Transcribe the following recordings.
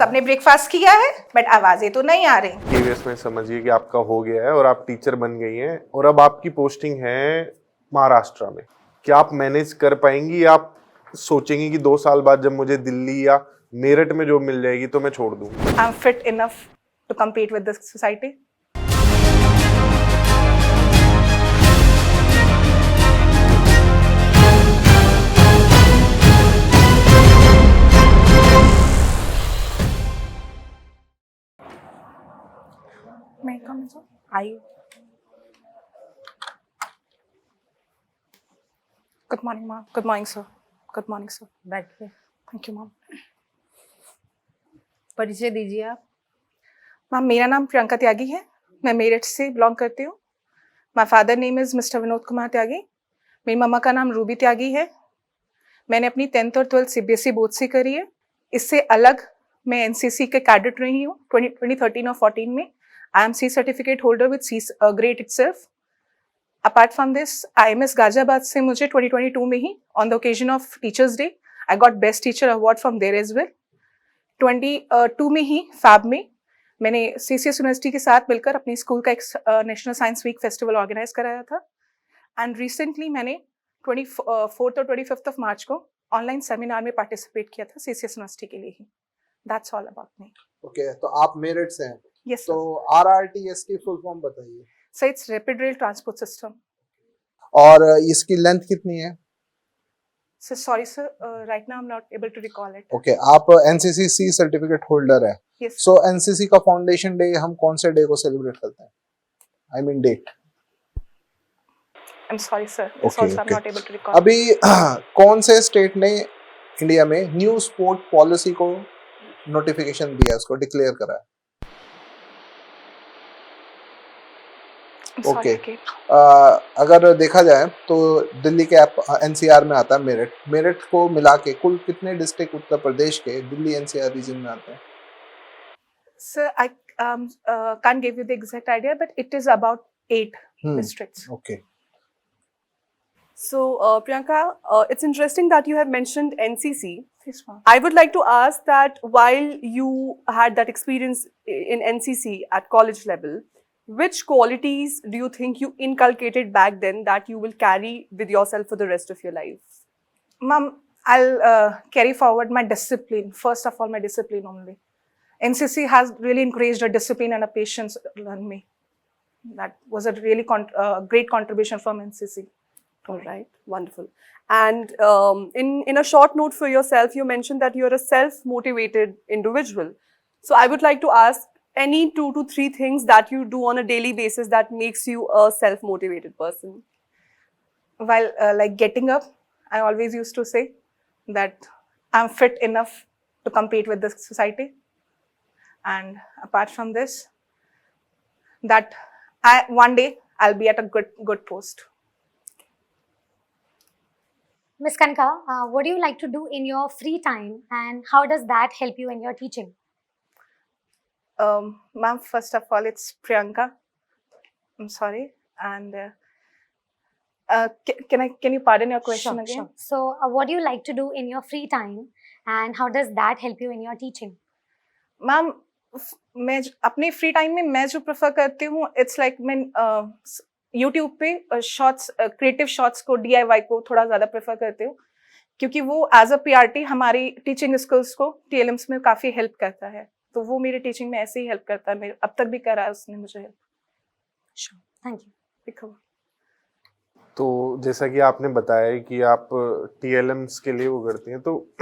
सबने ब्रेकफास्ट किया है बट आवाजें तो नहीं आ रही। केवीएस में समझिए कि आपका हो गया है और आप टीचर बन गई हैं और अब आपकी पोस्टिंग है महाराष्ट्र में। क्या आप मैनेज कर पाएंगी या आप सोचेंगी कि 2 साल बाद जब मुझे दिल्ली या मेरठ में जॉब मिल जाएगी तो मैं छोड़ दूँ? I am fit enough to compete with this society. May I come in, sir? Are you? Good morning, ma'am. Good morning, sir. Good morning, sir. बैठिए, Thank you, ma'am. परिचय दीजिए आप। मैम, मेरा नाम प्रियंका त्यागी है। मैं मेरठ से बिलोंग करती हूँ। My father name is mister Vinod Kumar Tyagi. मेरी मम्मा का नाम रूबी त्यागी है। मैंने अपनी 10th और 12th सीबीएसई बोर्ड से करी है। इससे अलग मैं एनसीसी के कैडेट रही हूँ 2013 और 14 में। I am C certificate holder with C grade itself. Apart from this, IMS Ghaziabad से मुझे 2022 में ही on the occasion of teachers day I got best teacher award from there as well. 22 में ही फैब में मैंने CCS यूनिवर्सिटी के साथ मिलकर अपने स्कूल का एक national science week festival organise कराया था। एंड रिसेंटली मैंने 24th और 25th ऑफ मार्च को ऑनलाइन सेमिनार में पार्टिसिपेट किया था CCS यूनिवर्सिटी के लिए ही। That's all about me. Okay, तो आप मेरठ से हैं। यस तो RRTS की फुल फॉर्म बताइए। Sir, it's rapid rail transport system. और इसकी लेंथ कितनी है? Sir sorry sir, right now I am not able to recall it. Okay, आप NCC सर्टिफिकेट होल्डर है। यस सो NCC का फाउंडेशन डे हम कौन से डे को सेलिब्रेट करते हैं? I mean date. I am sorry sir, Okay, I am okay. Not able to recall. अभी कौन से स्टेट ने इंडिया में न्यू स्पोर्ट पॉलिसी को नोटिफिकेशन दिया, उसको डिक्लेयर करा है? Sorry Okay. अगर देखा जाए तो दिल्ली के NCR में आता है मेरठ। मेरठ को मिला के कुल कितने डिस्ट्रिक्ट उत्तर प्रदेश के दिल्ली NCR रीजन में आते हैं? Sir, I can't give you the exact idea, but it is about 8 districts. Okay. So, Priyanka, it's interesting that you have mentioned NCC. Yes, ma'am. I would like to ask that while you had that experience in NCC at college level, which qualities do you think you inculcated back then that you will carry with yourself for the rest of your life? Ma'am, I'll carry forward my discipline. First of all, my discipline only. NCC has really encouraged a discipline and a patience in me. That was a really great contribution from NCC. All right, wonderful. And in a short note for yourself, you mentioned that you're a self-motivated individual. So I would like to ask any 2 to 3 things that you do on a daily basis that makes you a self-motivated person. While like getting up, I always used to say that I'm fit enough to compete with this society. And apart from this, that one day I'll be at a good post. Ms. Kanika, what do you like to do in your free time and how does that help you in your teaching? Ma'am, first of all, it's Priyanka. I'm sorry. And can you pardon your question again? Sure. So, what do you like to do in your free time and how does that help you in your teaching? Ma'am, मैं अपने free time में मैं जो prefer करती हूँ, it's like मैं YouTube पे shorts, creative shorts को, DIY को थोड़ा ज़्यादा प्रेफर करती हूँ, क्योंकि वो एज अ PRT हमारी टीचिंग स्किल्स को TLMs में काफ़ी हेल्प करता है। तो वो मेरी टीचिंग में ऐसे ही हेल्प करता है, मेरे अब तक भी करा है उसने मुझे हेल्प। Sure. Thank you. तो जैसा कि आपने बताया कि आप TLMs के लिए वो करती हैं, तो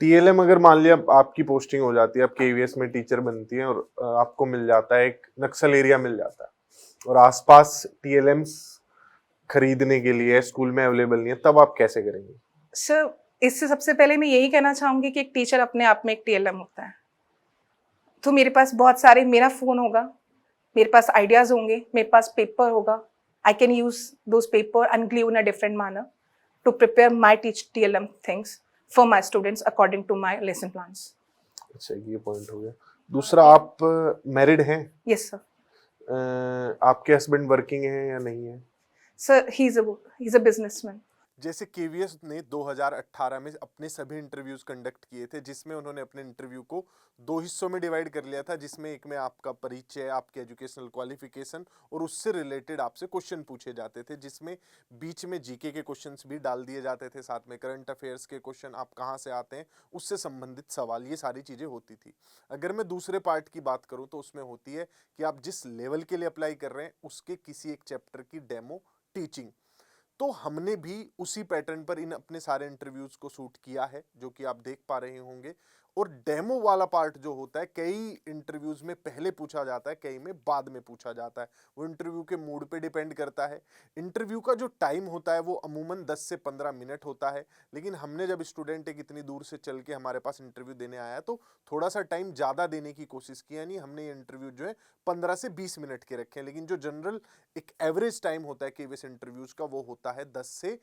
TLM अगर मान लिया आपकी पोस्टिंग हो जाती है, आप KVS में टीचर बनती हैं और आपको मिल जाता है एक नक्सल एरिया मिल जाता है और आसपास TLMs खरीदने के लिए स्कूल में अवेलेबल नहीं है, तब आप कैसे करेंगे? सर, इससे सबसे पहले मैं यही कहना चाहूँगी कि एक टीचर अपने आप में एक TLM होता है। तो मेरे पास बहुत सारे, मेरा फ़ोन होगा, मेरे पास आइडियाज़ होंगे, मेरे पास पेपर होगा। I can use those paper and glue in a different manner to prepare my TLM things for my students according to my lesson plans. अच्छा, ये पॉइंट हो गया। दूसरा, आप मैरिड हैं? Yes, sir. आपके हस्बैंड वर्किंग हैं या नहीं है? Sir, he's a businessman. जैसे केवीएस ने 2018 में अपने सभी इंटरव्यूज कंडक्ट किए थे, जिसमें उन्होंने अपने इंटरव्यू को 2 हिस्सों में डिवाइड कर लिया था, जिसमें एक में आपका परिचय, आपके एजुकेशनल क्वालिफिकेशन और उससे रिलेटेड आपसे क्वेश्चन पूछे जाते थे, जिसमें बीच में जीके के क्वेश्चंस भी डाल दिए जाते थे, साथ में करंट अफेयर्स के क्वेश्चन, आप कहाँ से आते हैं उससे संबंधित सवाल, ये सारी चीज़ें होती थी। अगर मैं दूसरे पार्ट की बात करूँ तो उसमें होती है कि आप जिस लेवल के लिए अप्लाई कर रहे हैं उसके किसी एक चैप्टर की डेमो टीचिंग। तो हमने भी उसी पैटर्न पर इन अपने सारे इंटरव्यूज को शूट किया है, जो कि आप देख पा रहे होंगे। और डेमो वाला पार्ट जो होता है, कई इंटरव्यूज में पहले पूछा जाता है, कई में बाद में पूछा जाता है। वो इंटरव्यू के मूड पे डिपेंड करता है। इंटरव्यू का जो टाइम होता है वो अमूमन 10 से 15 मिनट होता है, लेकिन हमने जब स्टूडेंट एक इतनी दूर से चल के हमारे पास इंटरव्यू देने आया तो थोड़ा सा टाइम ज़्यादा देने की कोशिश किया, नहीं हमने ये इंटरव्यू जो है 15 से 20 मिनट के रखे हैं, लेकिन जो जनरल एक एवरेज टाइम होता है केवीएस इंटरव्यूज का वो होता है 10 से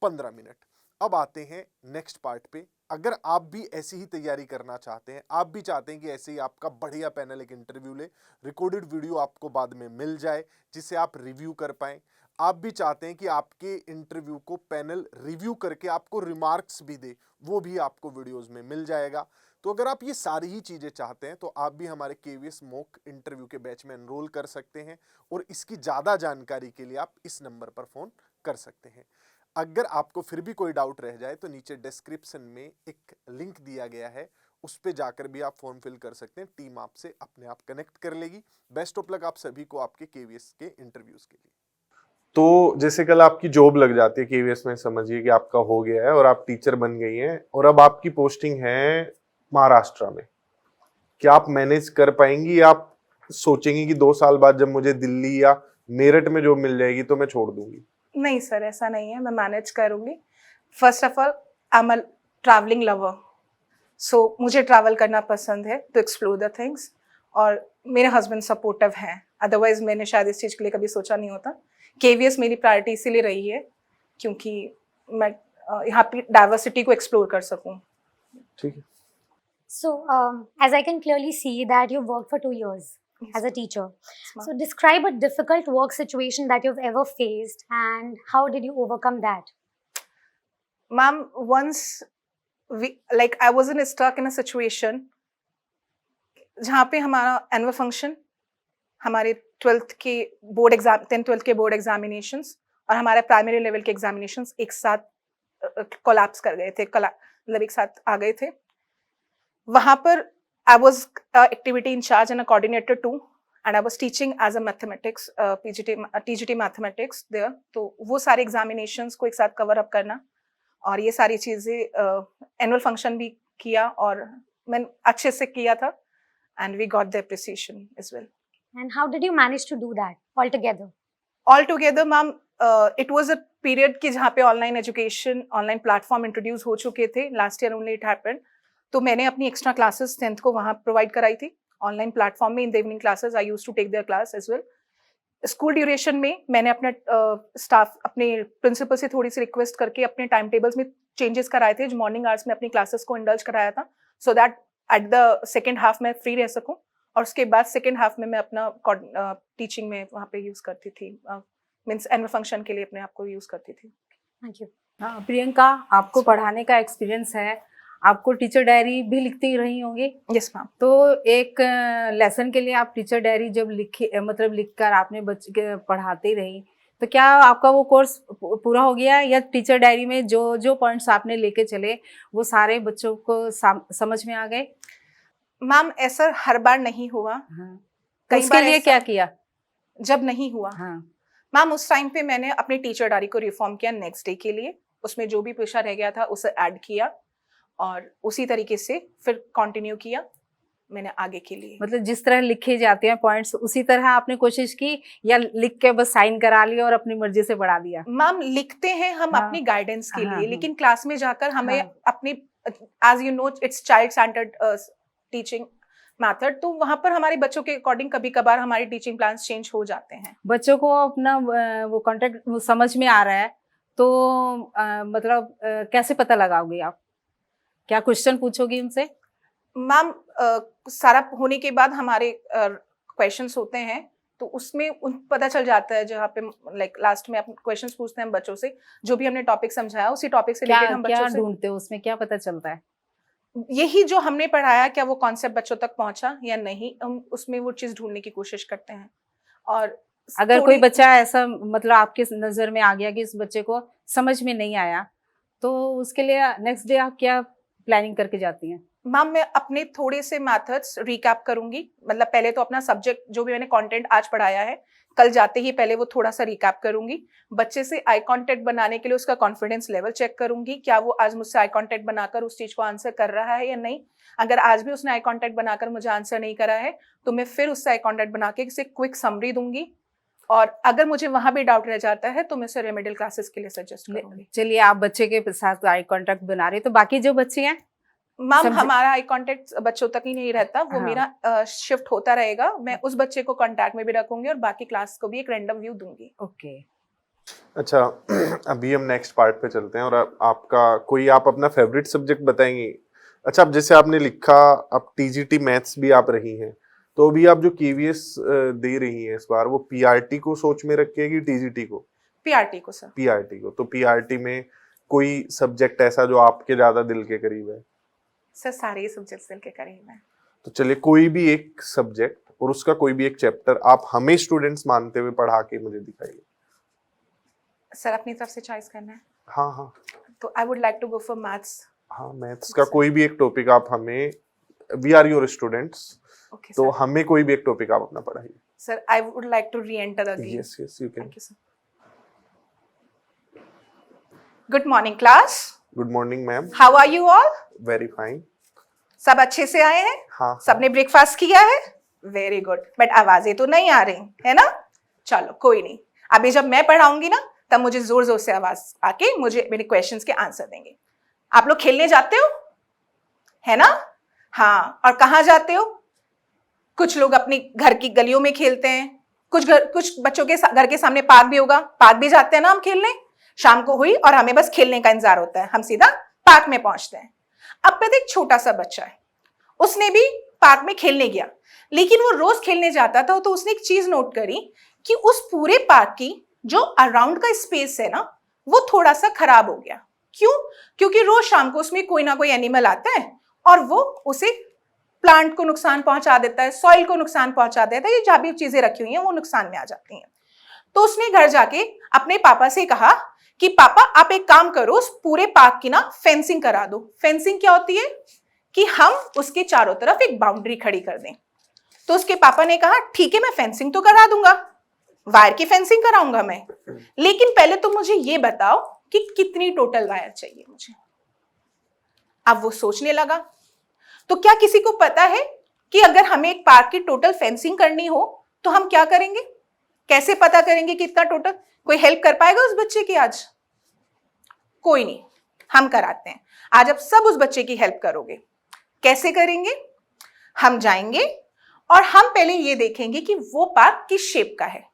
15 मिनट। अब आते हैं नेक्स्ट पार्ट पे। अगर आप भी ऐसी ही तैयारी करना चाहते हैं, आप भी चाहते हैं कि ऐसे ही आपका बढ़िया पैनल एक इंटरव्यू ले, रिकॉर्डेड वीडियो आपको बाद में मिल जाए जिसे आप रिव्यू कर पाएं, आप भी चाहते हैं कि आपके इंटरव्यू को पैनल रिव्यू करके आपको रिमार्क्स भी दे, वो भी आपको वीडियोस में मिल जाएगा। तो अगर आप ये सारी ही चीज़ें चाहते हैं तो आप भी हमारे केवीएस मॉक इंटरव्यू के बैच में एनरोल कर सकते हैं, और इसकी ज़्यादा जानकारी के लिए आप इस नंबर पर फ़ोन कर सकते हैं। अगर आपको फिर भी कोई डाउट रह जाए तो नीचे डिस्क्रिप्शन में एक लिंक दिया गया है, उस पे जाकर भी आप फॉर्म फिल कर सकते हैं। टीम आपसे अपने आप कनेक्ट कर लेगी। बेस्ट ऑफ लक आप सभी को आपके केवीएस के इंटरव्यूज के लिए। तो जैसे कल आपकी जॉब लग जाती है केवीएस में, समझिए कि आपका हो गया है और आप टीचर बन गई हैं, और अब आपकी पोस्टिंग है महाराष्ट्र में, क्या आप मैनेज कर पाएंगी, या आप सोचेंगी कि 2 साल बाद जब मुझे दिल्ली या मेरठ में जॉब मिल जाएगी तो मैं छोड़ दूंगी? नहीं सर, ऐसा नहीं है, मैं मैनेज करूँगी। First of all I am a travelling lover, so मुझे ट्रैवल करना पसंद है टू एक्सप्लोर द थिंग्स, और मेरे हस्बैंड सपोर्टिव हैं, अदरवाइज मैंने शायद इस चीज़ के लिए कभी सोचा नहीं होता। केवीएस मेरी प्रायोरिटी इसीलिए रही है क्योंकि मैं यहाँ पे डाइवर्सिटी को एक्सप्लोर कर सकूँ। ठीक है। So, as I can clearly see that you've worked for 2 years as a teacher. So, describe a difficult work situation that you've ever faced and how did you overcome that? Ma'am, once I was stuck in a situation जहाँ पे हमारा annual function, हमारे 12th के board exam, 10th-12th के board examinations और हमारे primary level के examinations एक साथ कोलैप्स कर गए थे, मतलब एक साथ आ गए थे। वहाँ पर I was activity incharge and a coordinator too, and I was teaching as a mathematics TGT mathematics there. तो वो सारे एग्जामिनेशंस को एक साथ कवर अप करना और ये सारी चीज़ें, एनुअल फंक्शन भी किया और मैंने अच्छे से किया था, and we got the appreciation as well. And how did you manage to do that altogether? Altogether ma'am, it was a period कि जहाँ पे online education, online platform introduce हो चुके थे। Last year only it happened. तो मैंने अपनी extra classes 10th को वहाँ प्रोवाइड कराई थी ऑनलाइन प्लेटफॉर्म में। In the evening classes I used to take their class as well. School duration में मैंने अपने स्टाफ, अपने प्रिंसिपल से थोड़ी सी रिक्वेस्ट करके अपने टाइम टेबल्स में चेंजेस कराए थे, जो मॉर्निंग आवर्स में अपनी क्लासेस को इंडल्ज कराया था, so that at the second half में फ्री रह सकूँ, और उसके बाद सेकेंड हाफ में मैं अपना टीचिंग में वहाँ पे यूज़ करती थी, मीन्स एनुअल फंक्शन के लिए अपने आप को यूज़ करती थी। Thank you. हाँ प्रियंका, आपको पढ़ाने का एक्सपीरियंस है, आपको टीचर डायरी भी लिखती रही होंगी। Yes ma'am. तो एक लेसन के लिए आप टीचर डायरी जब मतलब लिखकर आपने बच्चे के पढ़ाती रही, तो क्या आपका वो कोर्स पूरा हो गया, या टीचर डायरी में जो जो पॉइंट्स आपने लेके चले वो सारे बच्चों को समझ में आ गए? मैम ऐसा हर बार नहीं हुआ। हाँ। कई उसके बार लिए ऐसा- क्या किया? जब नहीं हुआ हाँ। मैम, उस टाइम पे मैंने अपनी टीचर डायरी को रिफॉर्म किया नेक्स्ट डे के लिए, उसमें जो भी पूछा रह गया था उसे ऐड किया और उसी तरीके से फिर कंटिन्यू किया मैंने आगे के लिए। मतलब जिस तरह लिखे जाते हैं पॉइंट्स उसी तरह आपने कोशिश की, या लिख के बस साइन करा लिया और अपनी मर्जी से बढ़ा दिया? मैम लिखते हैं हम हाँ। अपनी गाइडेंस के हाँ, लिए, हाँ। लेकिन क्लास में जाकर हमें हाँ। अपनी, as you know it's child centred teaching method, तो वहाँ पर हमारे बच्चों के अकॉर्डिंग कभी कभार हमारे टीचिंग प्लान्स चेंज हो जाते हैं। बच्चों को अपना वो कॉन्टेक्ट वो समझ में आ रहा है तो मतलब कैसे पता लगाओगे आप? क्या क्वेश्चन पूछोगी उनसे? मैम सारा होने के बाद हमारे क्वेश्चंस होते हैं तो उसमें पता चल जाता है, जहाँ पे लाइक लास्ट में अपन क्वेश्चंस पूछते हैं हम बच्चों से, जो भी हमने टॉपिक समझाया उसी टॉपिक से क्या रिलेटेड हम क्या बच्चों से ढूंढते हो उसमें, क्या पता चलता है? यही जो हमने पढ़ाया क्या वो कॉन्सेप्ट बच्चों तक पहुंचा या नहीं, हम उसमें वो चीज ढूंढने की कोशिश करते हैं। और अगर कोई थोड़ी- बच्चा ऐसा मतलब आपके नजर में आ गया कि इस बच्चे को समझ में नहीं आया, तो उसके लिए नेक्स्ट डे आप क्या प्लानिंग करके जाती हैं? मैम मैं अपने थोड़े से मेथड्स रिकैप करूंगी, मतलब पहले तो अपना सब्जेक्ट जो भी मैंने कंटेंट आज पढ़ाया है, कल जाते ही पहले वो थोड़ा सा रिकैप करूंगी। बच्चे से आई कांटेक्ट बनाने के लिए उसका कॉन्फिडेंस लेवल चेक करूंगी, क्या वो आज मुझसे आई कांटेक्ट बनाकर उस चीज को आंसर कर रहा है या नहीं। अगर आज भी उसने आई कांटेक्ट बनाकर मुझे आंसर नहीं करा है तो मैं फिर उससे आई कांटेक्ट बना के इसे क्विक समरी दूंगी, और अगर मुझे वहां भी डाउट रह जाता है तो मैं उसे रेमेडियल क्लासेस के लिए सजेस्ट करूंगी। चलिए, आप बच्चे के साथ आई कांटेक्ट बना रहे हैं, तो बाकी जो बच्चे हैं मैम समझे- हमारा आई कांटेक्ट बच्चों तक ही नहीं रहता, वो हाँ। मेरा शिफ्ट होता रहेगा। मैं उस बच्चे को कांटेक्ट में भी रखूंगी और बाकी क्लास को भी एक रैंडम व्यू दूंगी। ओके। अच्छा, अभी हम नेक्स्ट पार्ट पे चलते हैं और आपका कोई आप अपना फेवरेट सब्जेक्ट बताएंगे? अच्छा, अब जैसे आपने लिखा अब टीजीटी मैथ्स भी आप रही हैं, तो अभी आप जो केवीएस दे रही हैं इस बार, वो पीआरटी को सोच में रख के कि टीजीटी को? पीआरटी को सर। पीआरटी को। तो पीआरटी में कोई सब्जेक्ट ऐसा जो आपके ज्यादा दिल के करीब है? सर सारे सब्जेक्ट्स दिल के करीब हैं। तो चलिए, कोई भी एक सब्जेक्ट और उसका कोई भी एक चैप्टर आप हमें स्टूडेंट्स मानते हुए पढ़ा के मुझे दिखाइए। सर अपनी तरफ से चॉइस करना है, हाँ हाँ तो I would like to go for maths. हाँ, मैथ्स का कोई भी एक टॉपिक आप हमें, we are your students, okay तो सर। हमें कोई भी एक टॉपिक आप अपना पढ़ाइए। Sir I would like to reenter again. Yes yes, you can. Thank you sir. Good morning class, good morning ma'am. How are you all? Very fine. सब अच्छे से आए हैं? हाँ सबने ब्रेकफास्ट किया है? वेरी गुड, बट आवाजें तो नहीं आ रही है ना? चलो कोई नहीं, अभी जब मैं पढ़ाऊंगी ना तब मुझे जोर जोर से आवाज आके मुझे मेरे क्वेश्चंस के आंसर देंगे। आप लोग खेलने जाते हो है ना? हाँ, और कहाँ जाते हो? कुछ लोग अपनी घर की गलियों में खेलते हैं, कुछ बच्चों के घर के सामने पार्क भी होगा, पार्क भी जाते हैं ना हम खेलने। शाम को हुई और हमें बस खेलने का इंतजार होता है, हम सीधा पार्क में पहुंचते हैं। अब पता एक छोटा सा बच्चा है, उसने भी पार्क में खेलने गया, लेकिन वो रोज खेलने जाता था, तो उसने एक चीज नोट करी कि उस पूरे पार्क की जो अराउंड का स्पेस है ना, वो थोड़ा सा खराब हो गया। क्यों? क्योंकि रोज शाम को उसमें कोई ना कोई एनिमल आता है और वो उसे प्लांट को नुकसान पहुंचा देता है, सॉइल को नुकसान पहुंचा देता है, ये जहां भी चीजें रखी हुई हैं वो नुकसान में आ जाती हैं। तो उसने घर जाके अपने पापा से कहा कि पापा आप एक काम करो, उस पूरे पार्क की ना फेंसिंग करा दो। फेंसिंग क्या होती है कि हम उसके चारों तरफ एक बाउंड्री खड़ी कर दें। तो उसके पापा ने कहा ठीक है, मैं फेंसिंग तो करा दूंगा, वायर की फेंसिंग कराऊंगा मैं, लेकिन पहले तो मुझे ये बताओ कि कितनी टोटल वायर चाहिए मुझे। अब वो सोचने लगा, तो क्या किसी को पता है कि अगर हमें एक पार्क की टोटल फेंसिंग करनी हो तो हम क्या करेंगे? कैसे पता करेंगे कितना टोटल? कोई हेल्प कर पाएगा उस बच्चे की आज? कोई नहीं, हम कराते हैं। आज आप सब उस बच्चे की हेल्प करोगे। कैसे करेंगे? हम जाएंगे और हम पहले ये देखेंगे कि वो पार्क किस शेप का है।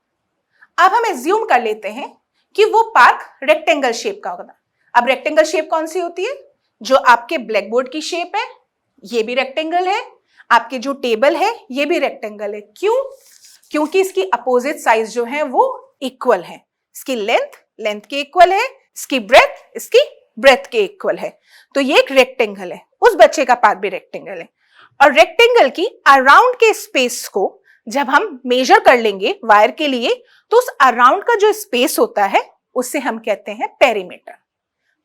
अब हम एज्यूम कर लेते हैं कि वो पार्क रेक्टेंगल शेप का होगा। अब रेक्टेंगल शेप कौन सी होती है? जो आपके ब्लैक बोर्ड की शेप है, ये भी रेक्टेंगल है। आपके जो टेबल है ये भी रेक्टेंगल है। क्यों? क्योंकि इसकी अपोजिट साइज जो है वो इक्वल है। इसकी लेंथ के इक्वल है, इसकी ब्रेथ के इक्वल है। तो ये एक रेक्टेंगल है। उस बच्चे का पार्क भी रेक्टेंगल है। और रेक्टेंगल की अराउंड के स्पेस को जब हम मेजर कर लेंगे वायर के लिए, तो उस अराउंड का जो स्पेस होता है उसे हम कहते हैं पेरीमीटर,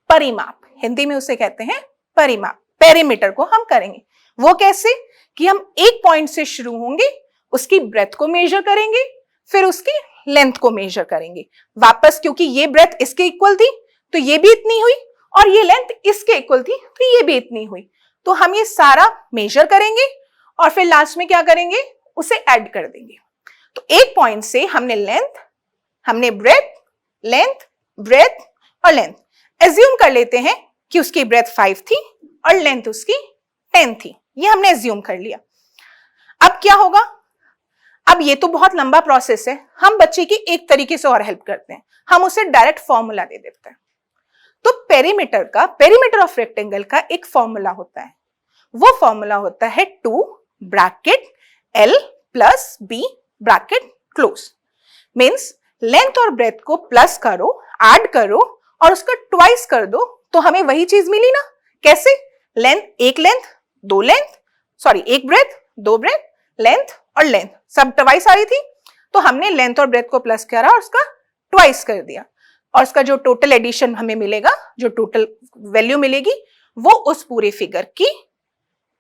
परिमाप। हिंदी में उसे कहते हैं परिमाप। पेरीमीटर को हम करेंगे। वो कैसे? कि हम एक पॉइंट से शुरू होंगे, उसकी ब्रेथ को मेजर करेंगे, फिर उसकी लेंथ को मेजर करेंगे वापस, क्योंकि ये ब्रेथ इसके इक्वल थी तो ये भी इतनी हुई, और ये लेंथ इसके इक्वल थी तो ये भी इतनी हुई। तो हम ये सारा मेजर करेंगे और फिर लास्ट में क्या करेंगे? उसे ऐड कर देंगे। तो एक पॉइंट से हमने लेंथ, हमने ब्रेथ, लेंथ, ब्रेथ और लेंथ एज्यूम कर लेते हैं कि उसकी ब्रेथ 5 थी और लेंथ उसकी 10 थी। ये हमने एज्यूम कर लिया। अब क्या होगा? अब ये तो बहुत लंबा प्रोसेस है। हम बच्चे की एक तरीके से और हेल्प करते हैं, हम उसे डायरेक्ट फॉर्मूला दे देते हैं। तो पेरीमीटर ऑफ रेक्टेंगल का एक फॉर्मूला होता है। वो फॉर्मूला होता है 2 bracket L plus B bracket close means length और ब्रेथ को प्लस करो, ऐड करो और उसका ट्वाइस कर दो तो हमें वही चीज मिली ना। कैसे? एक ब्रेथ, दो ब्रेथ, लेंथ और लेंथ सब ट्वाइस आ रही थी, तो हमने लेंथ और ब्रेथ को प्लस करा और उसका ट्वाइस कर दिया और उसका जो टोटल एडिशन हमें मिलेगा, जो टोटल वैल्यू मिलेगी, वो उस पूरे फिगर की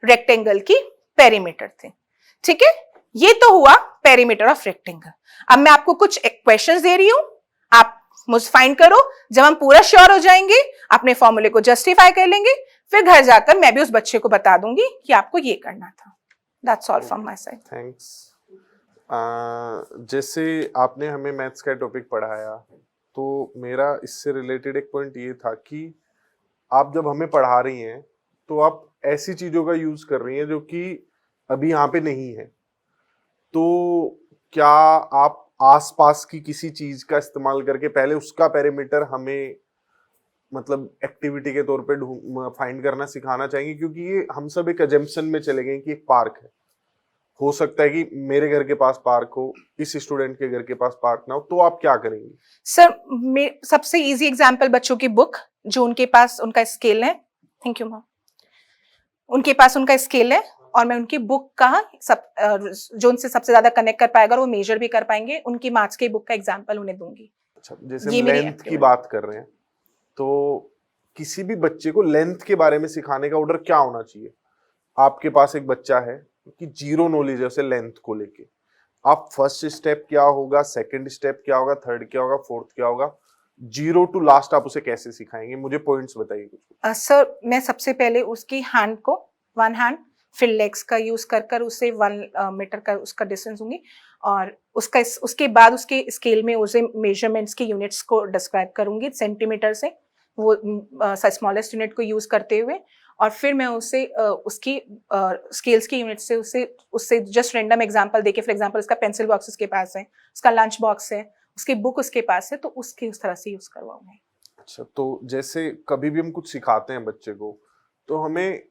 रेक्टेंगल की पेरीमीटर थी। ठीक है, ये तो हुआ पेरीमीटर ऑफ रेक्टेंगल। अब मैं आपको कुछ क्वेश्चंस दे रही हूं, आप मुझे फाइंड करो। जब हम पूरा श्योर हो जाएंगे, अपने फॉर्मूले को जस्टिफाई कर लेंगे, फिर घर जाकर मैं भी उस बच्चे को बता दूंगी कि आपको ये करना था। That's all from my side. Thanks. जैसे आपने हमें मैथ्स का टॉपिक पढ़ाया, तो मेरा इससे रिलेटेड एक पॉइंट ये था कि आप जब हमें पढ़ा रही हैं तो आप ऐसी चीजों का यूज कर रही हैं जो कि अभी यहाँ पे नहीं है। तो क्या आप आसपास की किसी चीज का इस्तेमाल करके पहले उसका पेरीमीटर हमें मतलब एक्टिविटी के तौर पे फाइंड करना सिखाना चाहेंगे? क्योंकि ये हम सब एक अजम्पशन में चले गए कि एक पार्क है, हो सकता है कि मेरे घर के पास पार्क हो, इस स्टूडेंट के घर के पास पार्क ना हो, तो आप क्या करेंगे? सर सबसे इजी एग्जांपल बच्चों की बुक, जो उनके पास उनका स्केल है। Thank you ma'am. उनके पास उनका स्केल है और मैं उनकी बुक का जो उनसे सबसे ज्यादा कनेक्ट कर पाएगा, वो मेजर भी कर पाएंगे, उनकी मार्क्स की बुक का एग्जांपल उन्हें दूंगी। अच्छा, जैसे हम लेंथ की बात कर रहे हैं, तो किसी भी बच्चे को लेंथ के बारे में सिखाने का ऑर्डर क्या होना चाहिए? आपके पास एक बच्चा है कि जीरो नॉलेज है उसे लेंथ को लेके, आप फर्स्ट स्टेप क्या होगा, सेकंड स्टेप क्या होगा, थर्ड क्या होगा, फोर्थ क्या होगा, जीरो टू लास्ट आप उसे कैसे सिखाएंगे? मुझे पॉइंट्स बताइए कुछ। सर मैं सबसे पहले उसकी हैंड को, वन हैंड, फिर लेग्स का यूज कर कर उसे 1 मीटर का उसका डिस्टेंस दूंगी और उसके बाद उसके स्केल में उसे मेजरमेंट्स की यूनिट्स को डिस्क्राइब करूंगी सेंटीमीटर से, वो स्मॉलेस्ट यूनिट को यूज करते हुए, और फिर मैं उसे उसकी स्केल्स की यूनिट से उससे जस्ट रैंडम एग्जांपल देके, फॉर एग्जांपल उसका पेंसिल बॉक्स उसके पास है, उसका लंच बॉक्स है, उसकी बुक उसके पास है, तो उसके उस तरह से यूज करवाऊंगी। अच्छा, तो जैसे कभी भी हम कुछ सिखाते हैं बच्चे को, तो हमें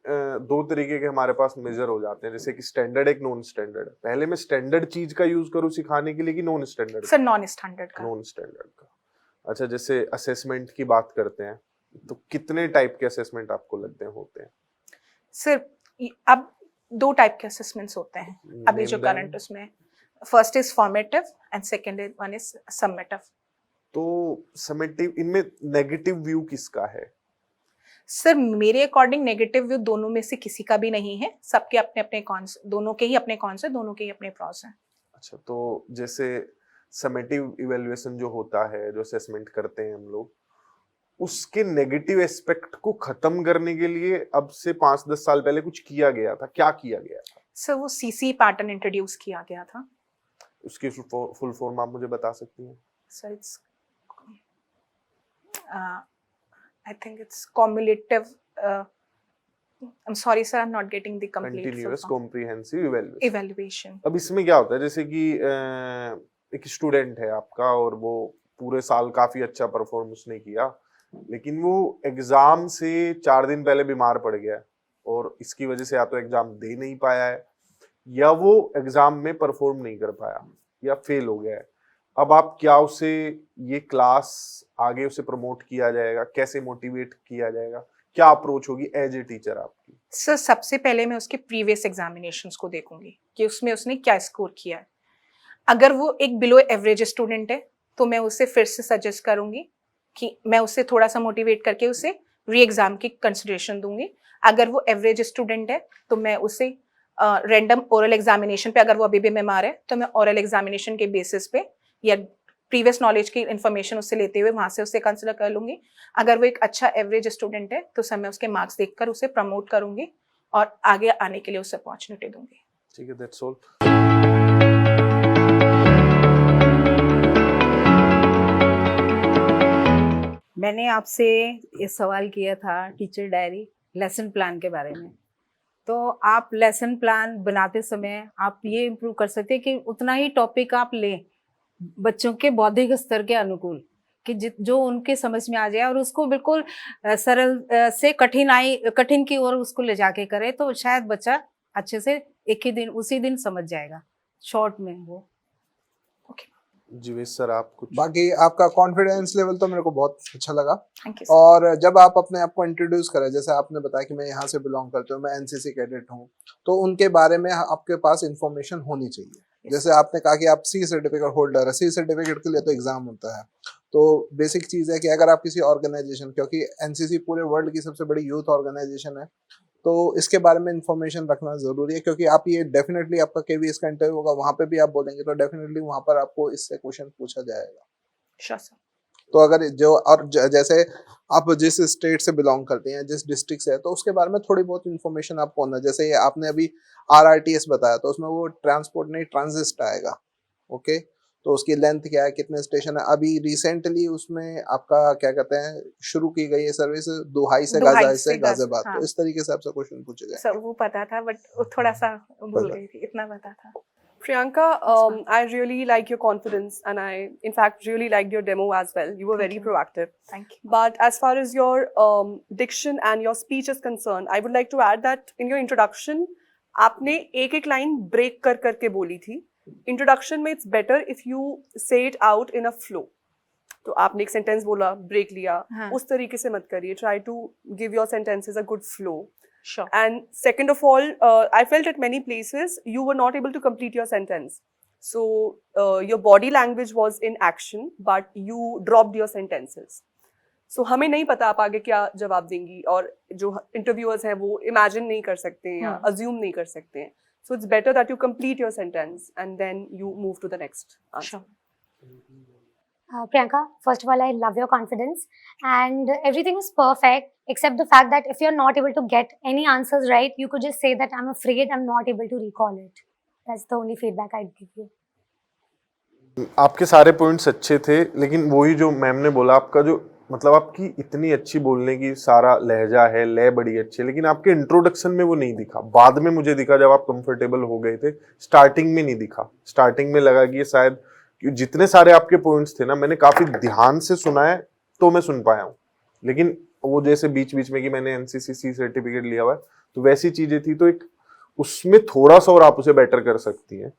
दो तरीके के हमारे पास मेजर हो जाते हैं, जैसे कि स्टैंडर्ड, एक नॉन स्टैंडर्ड। पहले मैं स्टैंडर्ड चीज का यूज करूँ सिखाने के लिए कि non standard? Sir non standard का। नॉन स्टैंडर्ड का। अच्छा, जैसे असेसमेंट की बात करते हैं, तो कितने टाइप के असेसमेंट आपको लगते हैं होते हैं? सर अब 2 टाइप के असेसमेंट्स होते हैं अभी जो करंट उसमें। First is formative and second one is summative. तो समेटिव, इनमें नेगेटिव व्यू किसका है? सर मेरे अकॉर्डिंग नेगेटिव व्यू दोनों में से किसी का भी नहीं है, सबके अपने अपने कॉन्स, दोनों के ही अपने कॉन्स है, दोनों के ही अपने प्रॉस हैं। अच्छा, तो जैसे समेटिव इवैल्यूएशन जो होता है, जो असेसमेंट करते हैं हम लोग, उसके नेगेटिव एस्पेक्ट को खत्म करने के लिए अब से 5-10 साल पहले कुछ किया गया था। क्या किया गया था? सर वो सीसी पैटर्न इंट्रोड्यूस किया गया था। उसकी फुल फॉर्म आप मुझे बता सकती हैं? Sir it's I think it's cumulative. I'm sorry, sir, I'm not getting the complete continuous full form. Comprehensive evaluation. Evaluation. अब इसमें क्या होता है, जैसे कि एक स्टूडेंट है आपका और वो पूरे साल काफी अच्छा परफॉर्म उसने किया, लेकिन वो एग्जाम से 4 दिन पहले बीमार पड़ गया और इसकी वजह से या तो एग्जाम दे नहीं पाया है या वो एग्जाम में परफॉर्म नहीं कर पाया या फेल हो गया है। अब आप क्या उसे ये क्लास आगे उसे प्रमोट किया जाएगा, कैसे मोटिवेट किया जाएगा, क्या अप्रोच होगी एज ए टीचर आपकी? सर सबसे पहले मैं उसके प्रीवियस एग्जामिनेशंस को देखूंगी कि उसमें उसने क्या स्कोर किया है। अगर वो एक बिलो एवरेज स्टूडेंट है तो मैं उसे फिर से सजेस्ट करूंगी कि मैं उसे थोड़ा सा मोटिवेट करके उसे री एग्जाम की कंसिडरेशन दूंगी। अगर वो एवरेज स्टूडेंट है तो मैं उसे रैंडम ओरल एग्जामिनेशन पे, अगर वो अभी भी बीमार है तो मैं ओरल एग्जामिनेशन के बेसिस पे या प्रीवियस नॉलेज की इन्फॉर्मेशन उससे लेते हुए वहां से उसे कंसिडर कर लूंगी। अगर वो एक अच्छा एवरेज स्टूडेंट है तो सर मैं उसके मार्क्स देखकर उसे प्रमोट करूंगी और आगे आने के लिए उसे अपॉर्चुनिटी दूंगी। ठीक है, दैट्स ऑल। मैंने आपसे ये सवाल किया था टीचर डायरी लेसन प्लान के बारे में, तो आप लेसन प्लान बनाते समय आप ये इम्प्रूव कर सकते हैं कि उतना ही टॉपिक आप लें बच्चों के बौद्धिक स्तर के अनुकूल, कि जो उनके समझ में आ जाए और उसको बिल्कुल सरल से कठिन की ओर उसको ले जाके करे, तो शायद बच्चा अच्छे से एक ही दिन उसी दिन समझ जाएगा, शॉर्ट में वो। जीवेश सर आप कुछ? बाकी आपका कॉन्फिडेंस लेवल तो मेरे को बहुत अच्छा लगा। थैंक यू और जब आप अपने आप को इंट्रोड्यूस करें, जैसे आपने बताया कि मैं यहाँ से बिलोंग करता हूँ, मैं एनसीसी कैडेट हूँ, तो उनके बारे में आपके पास इंफॉर्मेशन होनी चाहिए। जैसे आपने कहा कि आप सी सर्टिफिकेट होल्डर है, सी सर्टिफिकेट के लिए तो एग्जाम होता है। तो बेसिक चीज़ है कि अगर आप किसी ऑर्गेनाइजेशन, क्योंकि एनसीसी पूरे वर्ल्ड की सबसे बड़ी यूथ ऑर्गेनाइजेशन है, तो इसके बारे में इंफॉर्मेशन रखना जरूरी है, क्योंकि आप ये डेफिनेटली आपका केवीएस का इंटरव्यू होगा, वहाँ पे भी आप बोलेंगे तो डेफिनेटली वहाँ पर आपको इससे क्वेश्चन पूछा जाएगा। Sure sir. तो अगर जो और जैसे आप जिस स्टेट से बिलोंग करते हैं, जिस डिस्ट्रिक्ट से है, तो उसके बारे में थोड़ी बहुत इन्फॉर्मेशन आपको होना। जैसे ये आपने अभी आरआरटीएस बताया, तो उसमें वो ट्रांसपोर्ट नहीं ट्रांजिस्ट आएगा। ओके, तो उसकी लेंथ क्या है, कितने स्टेशन है। अभी रिसेंटली उसमें आपका क्या कहते हैं शुरू की गई है सर्विस दुहाई से दुहाई से गाजियाबाद, हाँ। तो इस तरीके से आपसे क्वेश्चन पूछे गए। सर वो पता था बट थोड़ा सा भूल गई थी, इतना पता था। Priyanka, I really like your confidence, and I, in fact, really liked your demo as well. You were very Thank you. proactive. Thank you. But as far as your diction and your speech is concerned, I would like to add that in your introduction, आपने एक line break करके बोली थी। Introduction में it's better if you say it out in a flow. तो आपने एक sentence बोला, break लिया, हाँ। उस तरीके से मत करिए. Try to give your sentences a good flow. Sure. And second of all, I felt at many places you were not able to complete your sentence. So your body language was in action, but you dropped your sentences. So हमें नहीं पता आप आगे क्या जवाब देंगी, और जो interviewers हैं वो imagine नहीं कर सकते हैं या assume नहीं कर सकते हैं. So it's better that you complete your sentence and then you move to the next answer. Sure. Priyanka, first of all, I love your confidence, and everything is perfect except the fact that if you're not able to get any answers right, you could just say that I'm afraid I'm not able to recall it. That's the only feedback I'd give you. आपके सारे points अच्छे थे, लेकिन वही जो ma'am ने बोला, आपका जो मतलब आपकी इतनी अच्छी बोलने की सारा लहजा है, लय बड़ी अच्छी है, लेकिन आपके इंट्रोडक्शन में वो नहीं दिखा। बाद में मुझे दिखा जब आप कंफर्टेबल हो गए थे, स्टार्टिंग में नहीं दिखा। स्टार्टिंग में लगा कि ये शायद जितने सारे आपके पॉइंट्स थे ना, मैंने काफी ध्यान से सुना है तो मैं सुन पाया हूँ, लेकिन वो जैसे बीच बीच में कि मैंने एनसीसी सर्टिफिकेट लिया हुआ है, तो वैसी चीजें थी, तो एक उसमें थोड़ा सा और आप उसे बेटर कर सकती हैं।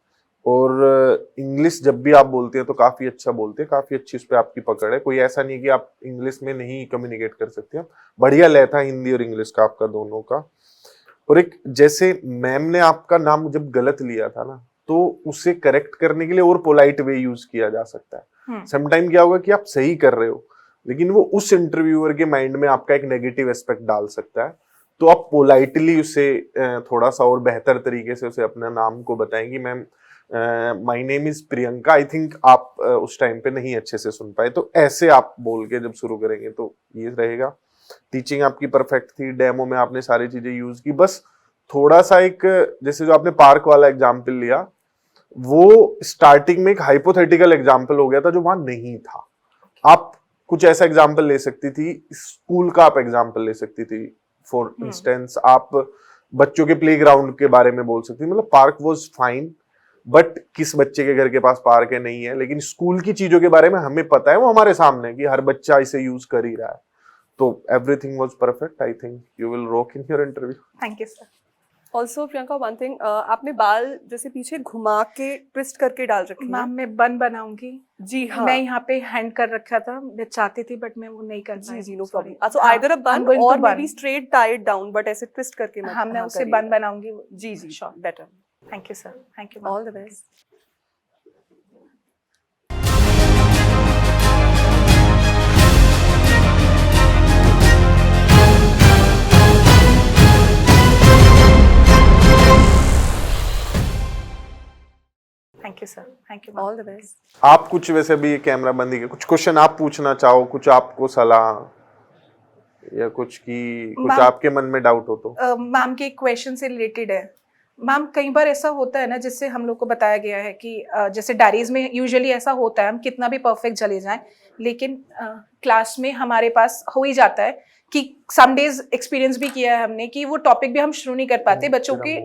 और इंग्लिश जब भी आप बोलते हैं तो काफी अच्छा बोलते हैं, काफी अच्छी उस पर आपकी पकड़ है। कोई ऐसा नहीं कि आप इंग्लिश में नहीं कम्युनिकेट कर सकते हैं। बढ़िया लय था हिंदी और इंग्लिश का आपका दोनों का। और एक जैसे मैम ने आपका नाम जब गलत लिया था ना, तो उसे करेक्ट करने के लिए और पोलाइट वे यूज किया जा सकता है। समटाइम क्या होगा कि आप सही कर रहे हो, लेकिन वो उस इंटरव्यूअर के माइंड में आपका एक नेगेटिव एस्पेक्ट डाल सकता है, तो आप पोलाइटली उसे थोड़ा सा और बेहतर तरीके से उसे अपना नाम को बताएंगी। Ma'am my name is Priyanka, I think आप उस टाइम पे नहीं अच्छे से सुन पाए, तो ऐसे आप बोल के जब शुरू करेंगे तो ये रहेगा। टीचिंग आपकी परफेक्ट थी, डेमो में आपने सारी चीजें यूज की, बस थोड़ा सा एक जैसे जो आपने पार्क वाला एग्जाम्पल लिया, वो स्टार्टिंग में एक हाइपोथेटिकल एग्जाम्पल हो गया था जो वहां नहीं था। आप कुछ ऐसा एग्जाम्पल ले सकती थी, स्कूल का आप एग्जाम्पल ले सकती थी। फॉर इंस्टेंस आप बच्चों के प्लेग्राउंड के बारे में बोल सकती थी। मतलब पार्क वाज फाइन, बट किस बच्चे के घर के पास पार्क है नहीं है, लेकिन स्कूल की चीजों के बारे में हमें पता है, वो हमारे सामने है कि हर बच्चा इसे यूज कर ही रहा है। तो everything was perfect. I think you will rock in your interview. Thank you sir. Also, Priyanka, one thing, आपने बाल जैसे पीछे घुमा के ट्विस्ट करके डाल रखे हैं। मैम मैं बन बनाऊंगी जी हाँ। मैं यहाँ पे हैंड कर रखा था, मैं चाहती थी बट मैं वो नहीं कर पाई। जी नो Sorry. प्रॉब्लम। सो हाँ, आइदर अ बन I'm going to और मे bun. Be straight tie it down, but ऐसे ट्विस्ट करके मत। हाँ मैं उसे करिएगा। बन बनाऊंगी। जी जी Sure. Better. Thank you sir. Thank you. All the best. Thank you sir. Thank you. All the best. आप कुछ वैसे भी कैमरा बंदी के कुछ क्वेश्चन आप पूछना चाहो, कुछ आपको सलाह या कुछ की कुछ मैम, आपके मन में डाउट हो तो? मैम के क्वेश्चन से रिलेटेड है। मैम कई बार ऐसा होता है ना, जिससे हम लोग को बताया गया है कि जैसे डायरीज में यूजुअली ऐसा होता है, हम कितना भी परफेक्ट चले जाएं, लेकिन क्लास में हमारे पास हो ही जाता है कि सम डेज एक्सपीरियंस भी किया है हमने कि वो टॉपिक भी हम शुरू नहीं कर पाते। बच्चों के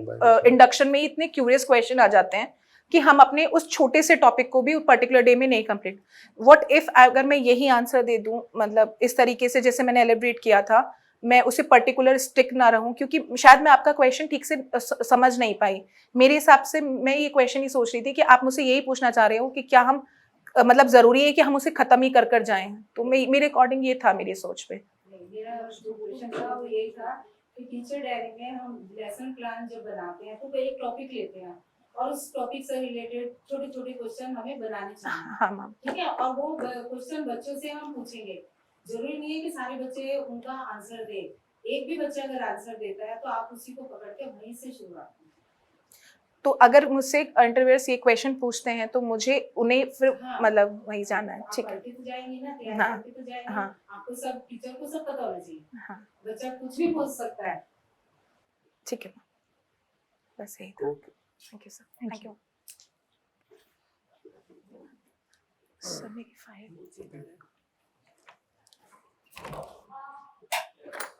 इंडक्शन में इतने क्यूरियस क्वेश्चन आ जाते हैं कि हम अपने उस छोटे से टॉपिक को भी पर्टिकुलर डे में नहीं कंप्लीट। व्हाट इफ अगर मैं यही आंसर दे दूं, मतलब इस तरीके से जैसे मैंने एलिब्रेट किया था, मैं उसे पर्टिकुलर स्टिक ना रहूं, क्योंकि शायद मैं आपका क्वेश्चन ठीक से समझ नहीं पाई। मेरे हिसाब से मैं ये क्वेश्चन ही सोच रही थी कि आप मुझसे यही पूछना चाह रहे हो कि क्या हम मतलब ज़रूरी है कि हम उसे ख़त्म ही कर जाएँ। तो मेरे अकॉर्डिंग ये था मेरी सोच पे। मेरा जो क्वेश्चन था वो यही था कि टीचर डायरी में हम लेसन प्लान जब बनाते हैं तो कोई एक टॉपिक लेते हैं और उस टॉपिक से रिलेटेड छोटे छोटे क्वेश्चन हमें बनाने चाहिए, हाँ मैम। ठीक है, और वो क्वेश्चन बच्चों से हम पूछेंगे। जरूरी नहीं है कि सारे बच्चे उनका आंसर दे, एक भी बच्चा अगर आंसर देता है तो आप उसी को पकड़ के वहीं से शुरुआत करें। तो अगर मुझसे इंटरव्यूअर्स ये क्वेश्चन पूछते हैं तो मुझे उन्हें फिर हाँ। मतलब वहीं जाना है, आप ठीक है। पढ़ते तो जाएंगे ना, तैयारी हाँ, करके तो जाएंगे, हाँ। आपको सब टीचर को सब पता होना चाहिए, हाँ, बच्चा कुछ भी पूछ सकता है। ठीक है मैम। बस यही था। Okay. Thank you sir. Thank thank you. Sir मेरी फाइल